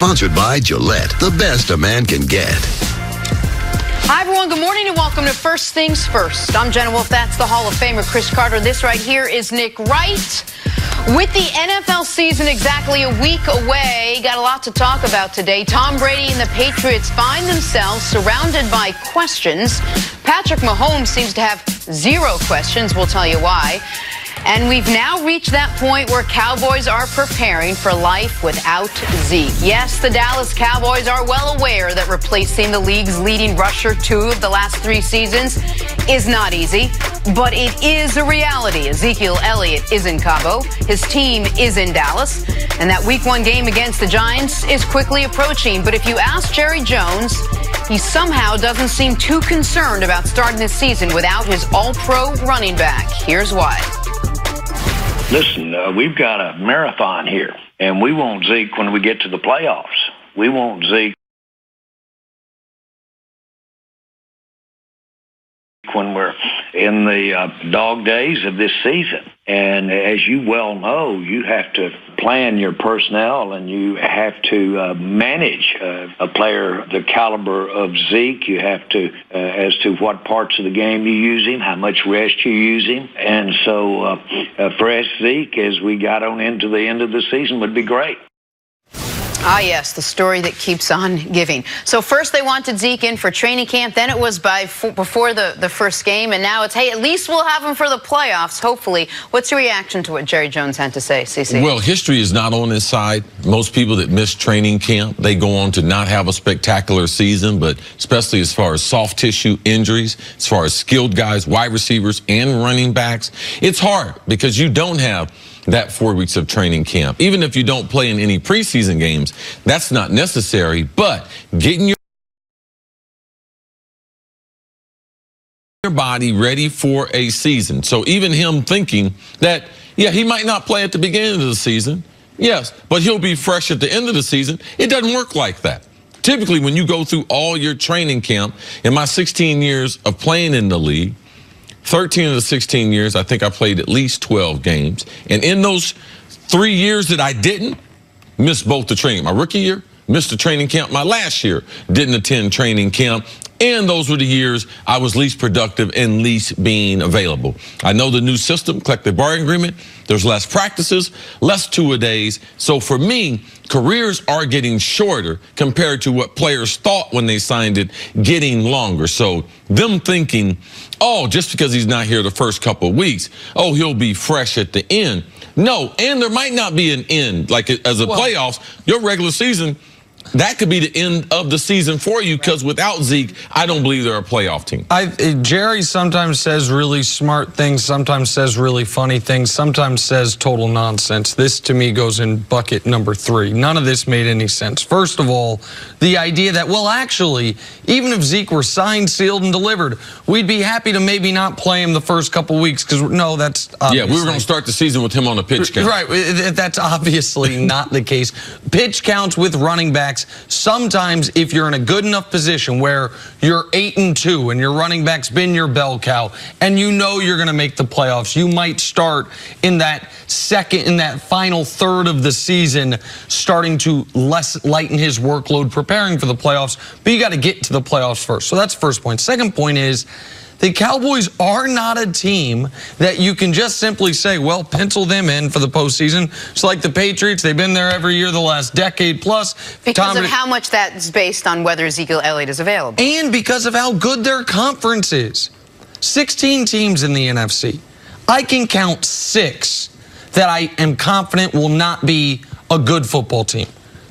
Sponsored by Gillette, the best a man can get. Hi, everyone. Good morning and welcome to First Things First. I'm Jenna Wolf. That's the Hall of Famer Chris Carter. This right here is Nick Wright. With the NFL season exactly a week away, got a lot to talk about today. Tom Brady and the Patriots find themselves surrounded by questions. Patrick Mahomes seems to have zero questions. We'll tell you why. And we've now reached that point where Cowboys are preparing for life without Zeke. Yes, the Dallas Cowboys are well aware that replacing the league's leading rusher 2 of the last 3 seasons is not easy, but it is a reality. Ezekiel Elliott is in Cabo, his team is in Dallas, and that Week 1 game against the Giants is quickly approaching. But if you ask Jerry Jones, he somehow doesn't seem too concerned about starting this season without his all-pro running back. Here's why. Listen, we've got a marathon here, and we want Zeke when we get to the playoffs. We want Zeke when we're in the dog days of this season. And as you well know, you have to plan your personnel and you have to manage a player the caliber of Zeke. You have to, as to what parts of the game you use him, how much rest you use him. And so fresh Zeke, as we got on into the end of the season, would be great. Ah, yes, the story that keeps on giving. So first they wanted Zeke in for training camp, then it was before the first game, and now it's, hey, at least we'll have him for the playoffs, hopefully. What's your reaction to what Jerry Jones had to say, CC? Well, history is not on his side. Most people that miss training camp, they go on to not have a spectacular season, but especially as far as soft tissue injuries, as far as skilled guys, wide receivers, and running backs, it's hard because you don't have that 4 weeks of training camp. Even if you don't play in any preseason games, that's not necessary, but getting your body ready for a season. So even him thinking that, yeah, he might not play at the beginning of the season, yes, but he'll be fresh at the end of the season, it doesn't work like that. Typically, when you go through all your training camp, in my 16 years of playing in the league, 13 of the 16 years, I think I played at least 12 games. And in those 3 years that I didn't, missed both the training. My rookie year, missed the training camp. My last year, didn't attend training camp. And those were the years I was least productive and least being available. I know the new system, collective bargaining agreement, there's less practices, less two-a-days. So for me, careers are getting shorter compared to what players thought when they signed it, getting longer. So them thinking, oh, just because he's not here the first couple of weeks, oh, he'll be fresh at the end. No, and there might not be an end. Like as a playoffs, your regular season, that could be the end of the season for you because without Zeke, I don't believe they're a playoff team. Jerry sometimes says really smart things, sometimes says really funny things, sometimes says total nonsense. This, to me, goes in bucket number 3. None of this made any sense. First of all, the idea that, well, actually, even if Zeke were signed, sealed, and delivered, we'd be happy to maybe not play him the first couple weeks because, no, that's obviously... Yeah, we were going to start the season with him on a pitch count. Right, that's obviously not the case. Pitch counts with running backs. Sometimes if you're in a good enough position where you're 8-2 and your running back's been your bell cow and you know you're going to make the playoffs, you might start in that final third of the season starting to lighten his workload preparing for the playoffs, but you got to get to the playoffs first. So that's first point. Second point is the Cowboys are not a team that you can just simply say, well, pencil them in for the postseason. It's like the Patriots. They've been there every year the last decade plus. Because of how much that's based on whether Ezekiel Elliott is available. And because of how good their conference is. 16 teams in the NFC. I can count 6 that I am confident will not be a good football team.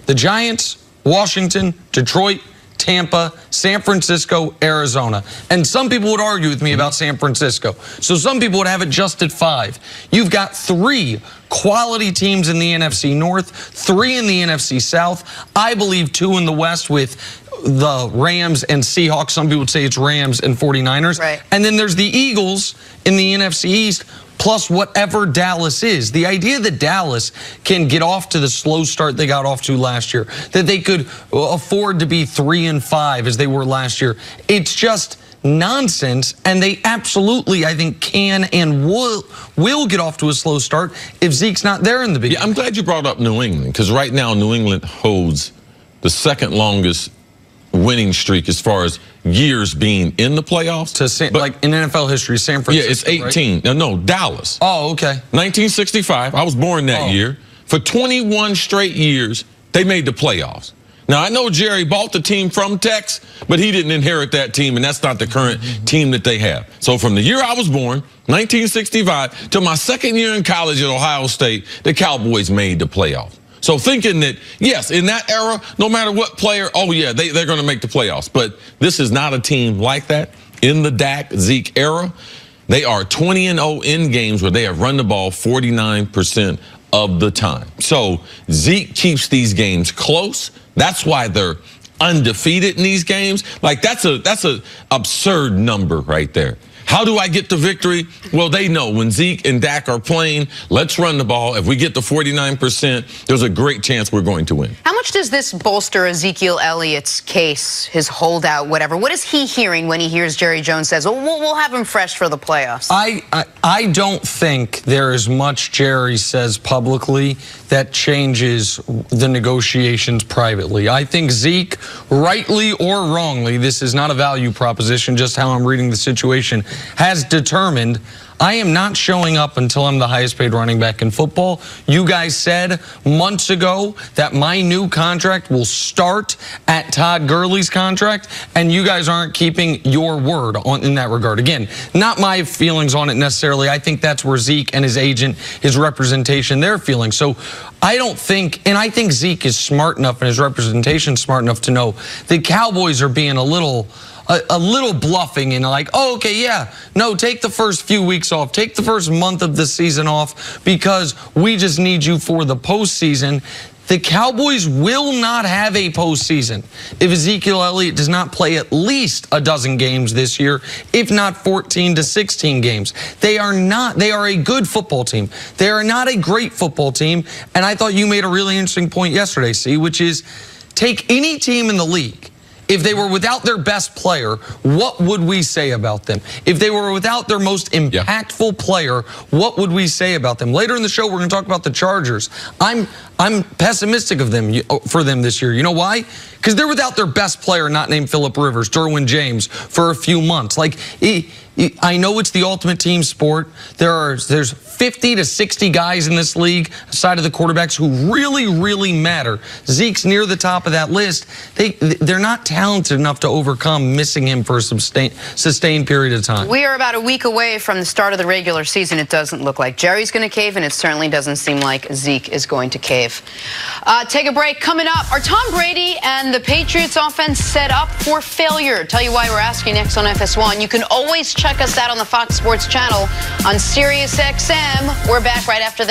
The Giants, Washington, Detroit, Tampa, San Francisco, Arizona. And some people would argue with me about San Francisco. So some people would have it just at 5. You've got 3 quality teams in the NFC North, 3 in the NFC South. I believe 2 in the West with the Rams and Seahawks. Some people would say it's Rams and 49ers. Right. And then there's the Eagles in the NFC East, plus whatever Dallas is. The idea that Dallas can get off to the slow start they got off to last year, that they could afford to be 3-5 as they were last year, it's just nonsense, and they absolutely, I think, can and will get off to a slow start if Zeke's not there in the beginning. Yeah, I'm glad you brought up New England, because right now New England holds the second longest winning streak as far as years being in the playoffs. Like in NFL history, San Francisco. Yeah, it's 18. Right? No, Dallas. Oh, okay. 1965. I was born that year. For 21 straight years, they made the playoffs. Now, I know Jerry bought the team from Tex, but he didn't inherit that team, and that's not the current team that they have. So from the year I was born, 1965, to my second year in college at Ohio State, the Cowboys made the playoffs. So thinking that, yes, in that era, no matter what player, oh, yeah, they're going to make the playoffs. But this is not a team like that. In the Dak, Zeke era, they are 20-0 in games where they have run the ball 49% of the time. So Zeke keeps these games close. That's why they're undefeated in these games. Like, that's a absurd number right there. How do I get the victory? Well, they know when Zeke and Dak are playing, let's run the ball. If we get to 49%, there's a great chance we're going to win. How much does this bolster Ezekiel Elliott's case, his holdout, whatever? What is he hearing when he hears Jerry Jones says, well, we'll have him fresh for the playoffs? I don't think there is much Jerry says publicly that changes the negotiations privately. I think Zeke, rightly or wrongly, this is not a value proposition, just how I'm reading the situation, has determined I am not showing up until I'm the highest paid running back in football. You guys said months ago that my new contract will start at Todd Gurley's contract, and you guys aren't keeping your word in that regard. Again, not my feelings on it necessarily. I think that's where Zeke and his agent, his representation, their feelings. So I don't think, and I think Zeke is smart enough and his representation smart enough to know the Cowboys are being a little bluffing and like, oh, okay, yeah, no, take the first few weeks off, take the first month of the season off because we just need you for the postseason. The Cowboys will not have a postseason if Ezekiel Elliott does not play at least a dozen games this year, if not 14 to 16 games. They are a good football team. They are not a great football team. And I thought you made a really interesting point yesterday, C, which is take any team in the league. If they were without their best player, what would we say about them? If they were without their most impactful player, what would we say about them? Later in the show, we're going to talk about the Chargers. I'm pessimistic for them this year. You know why? Because they're without their best player, not named Phillip Rivers, Derwin James, for a few months. Like, I know it's the ultimate team sport. There's 50 to 60 guys in this league, aside of the quarterbacks, who really, really matter. Zeke's near the top of that list. They're not talented enough to overcome missing him for a sustained period of time. We are about a week away from the start of the regular season. It doesn't look like Jerry's going to cave, and it certainly doesn't seem like Zeke is going to cave. Take a break. Coming up, are Tom Brady and the Patriots offense set up for failure? Tell you why we're asking next on FS1. You can always check us out on the Fox Sports channel on Sirius XM. We're back right after this.